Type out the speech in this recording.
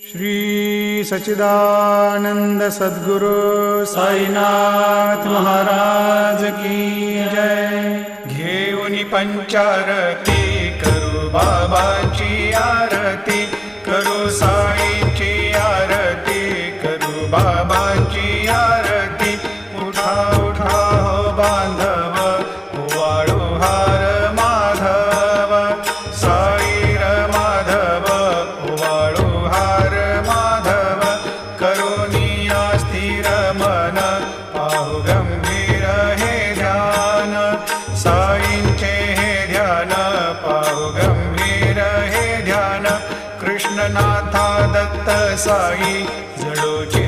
श्री सच्चिदानंद सद्गुरु साईनाथ महाराज की जय। घेऊनी पंचारती करू बाबाची आरती, करू साईंची आरती, करू बाबाची आरती। उठा उठा हो बांधव, वाळू हार माधव, साईर माधव, वाळू हार माधव। करुणिया स्थिर मन, पाहु गंभीर हे ध्यान, साईंचे हे ध्यान, पाहु गंभीर हे ध्यान। कृष्णनाथा दत्त साई जडोची